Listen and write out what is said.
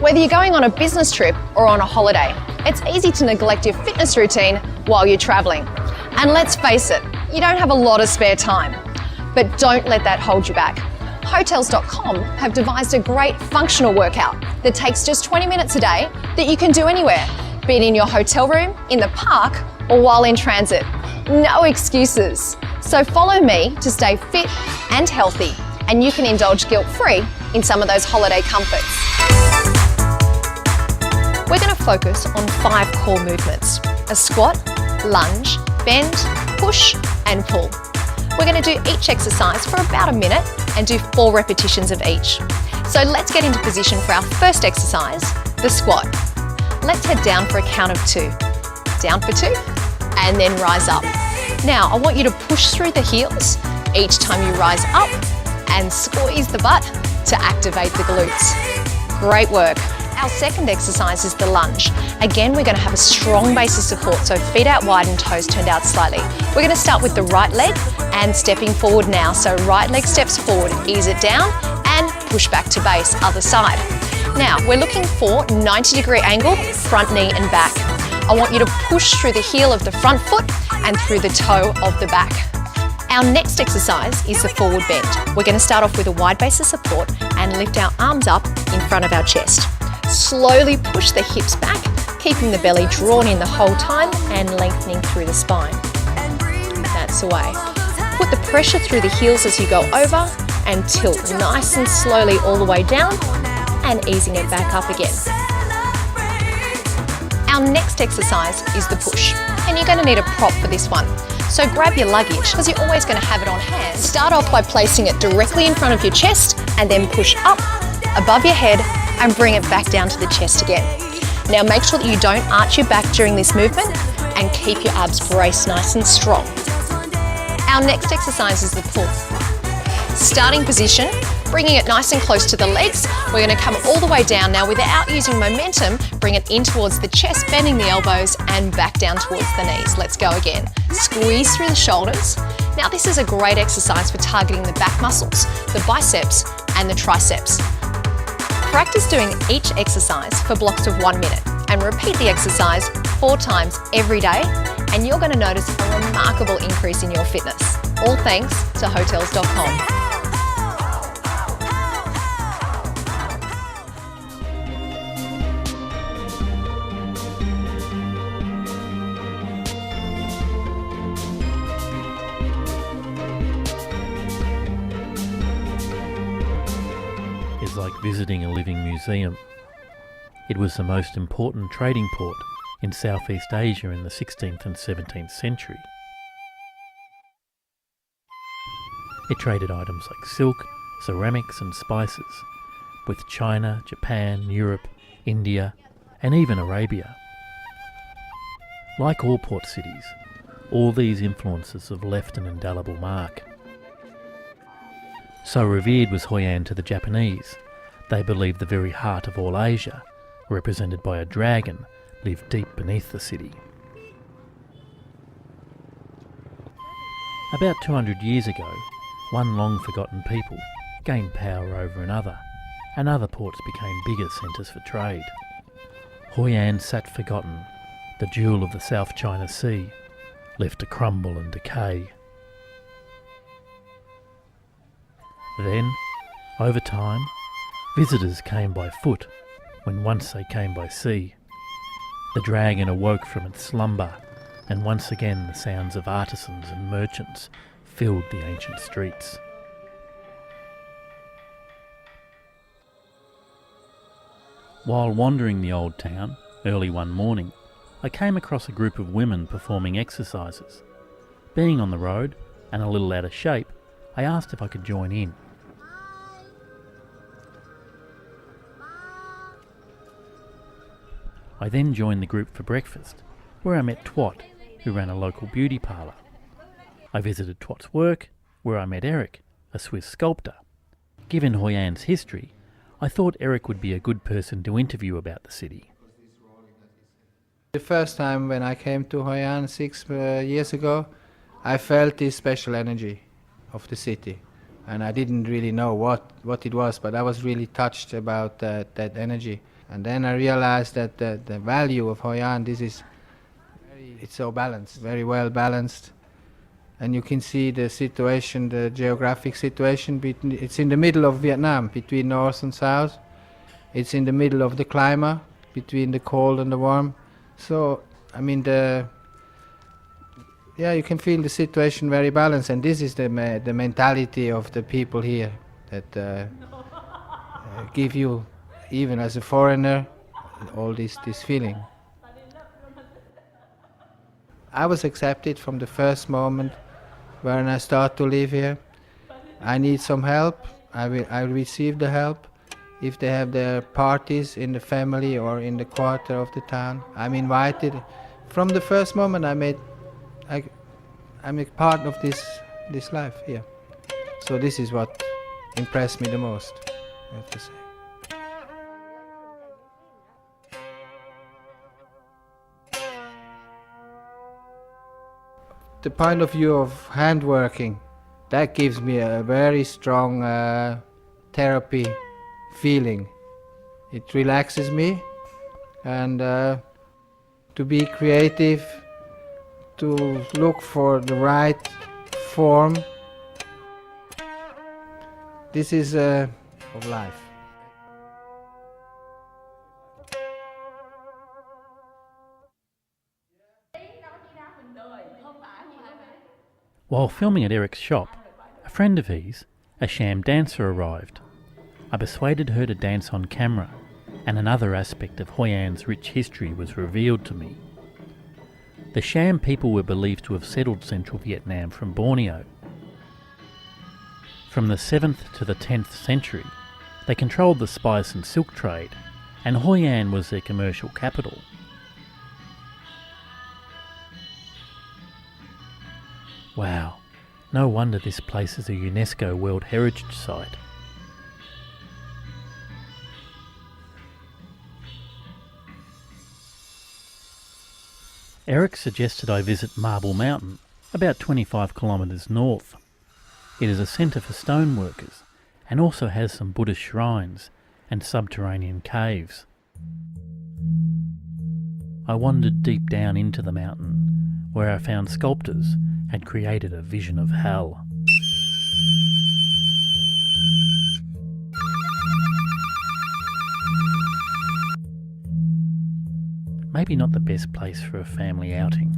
Whether you're going on a business trip or on a holiday, it's easy to neglect your fitness routine while you're travelling. And let's face it, you don't have a lot of spare time. But don't let that hold you back. Hotels.com have devised a great functional workout that takes just 20 minutes a day that you can do anywhere, be it in your hotel room, in the park, or while in transit. No excuses. So follow me to stay fit and healthy, and you can indulge guilt-free in some of those holiday comforts. We're going to focus on 5 core movements: a squat, lunge, bend, push, and pull. We're going to do each exercise for about a minute and do 4 repetitions of each. So let's get into position for our first exercise, the squat. Let's head down for a count of 2. Down for 2, and then rise up. Now, I want you to push through the heels each time you rise up and squeeze the butt to activate the glutes. Great work. Our second exercise is the lunge. Again, we're going to have a strong base of support, so feet out wide and toes turned out slightly. We're going to start with the right leg and stepping forward now. So right leg steps forward, ease it down and push back to base, other side. Now, we're looking for 90-degree angle, front knee and back. I want you to push through the heel of the front foot and through the toe of the back. Our next exercise is the forward bend. We're going to start off with a wide base of support and lift our arms up in front of our chest. Slowly push the hips back, keeping the belly drawn in the whole time and lengthening through the spine. That's the way. Put the pressure through the heels as you go over and tilt nice and slowly all the way down and easing it back up again. Our next exercise is the push, and you're going to need a prop for this one. So grab your luggage, because you're always going to have it on hand. Start off by placing it directly in front of your chest and then push up above your head and bring it back down to the chest again. Now make sure that you don't arch your back during this movement and keep your abs braced nice and strong. Our next exercise is the pull. Starting position, bringing it nice and close to the legs. We're going to come all the way down now without using momentum. Bring it in towards the chest, bending the elbows and back down towards the knees. Let's go again. Squeeze through the shoulders. Now this is a great exercise for targeting the back muscles, the biceps and the triceps. Practice doing each exercise for blocks of 1 minute and repeat the exercise 4 times every day, and you're going to notice a remarkable increase in your fitness. All thanks to Hotels.com. Is like visiting a living museum. It was the most important trading port in Southeast Asia in the 16th and 17th century. It traded items like silk, ceramics and spices with China, Japan, Europe, India and even Arabia. Like all port cities, all these influences have left an indelible mark. So revered was Hoi An to the Japanese, they believed the very heart of all Asia, represented by a dragon, lived deep beneath the city. About 200 years ago, one long-forgotten people gained power over another, and other ports became bigger centres for trade. Hoi An sat forgotten, the jewel of the South China Sea, left to crumble and decay. Then, over time, visitors came by foot when once they came by sea. The dragon awoke from its slumber, and once again the sounds of artisans and merchants filled the ancient streets. While wandering the old town early one morning, I came across a group of women performing exercises. Being on the road and a little out of shape, I asked if I could join in. I then joined the group for breakfast, where I met Twat, who ran a local beauty parlour. I visited Twat's work, where I met Eric, a Swiss sculptor. Given Hoi An's history, I thought Eric would be a good person to interview about the city. The first time when I came to Hoi An 6 years ago, I felt this special energy of the city. and I didn't really know what it was, but I was really touched about that energy. And then I realized that the value of Hoi An, it's so balanced, very well balanced. And you can see the situation, the geographic situation. It's in the middle of Vietnam, between north and south. It's in the middle of the climate, between the cold and the warm. So, I mean, you can feel the situation very balanced. And this is the mentality of the people here that give you, even as a foreigner, all this feeling. I was accepted from the first moment when I start to live here. I need some help. I receive the help. If they have their parties in the family or in the quarter of the town, I'm invited. From the first moment I'm a part of this life here. So this is what impressed me the most, I have to say. The point of view of handworking, that gives me a very strong therapy feeling. It relaxes me, and to be creative, to look for the right form. This is of life. While filming at Eric's shop, a friend of his, a sham dancer, arrived. I persuaded her to dance on camera, and another aspect of Hoi An's rich history was revealed to me. The sham people were believed to have settled central Vietnam from Borneo. From the 7th to the 10th century, they controlled the spice and silk trade, and Hoi An was their commercial capital. Wow, no wonder this place is a UNESCO World Heritage Site. Eric suggested I visit Marble Mountain, about 25 kilometres north. It is a centre for stoneworkers and also has some Buddhist shrines and subterranean caves. I wandered deep down into the mountain, where I found sculptors had created a vision of hell. Maybe not the best place for a family outing.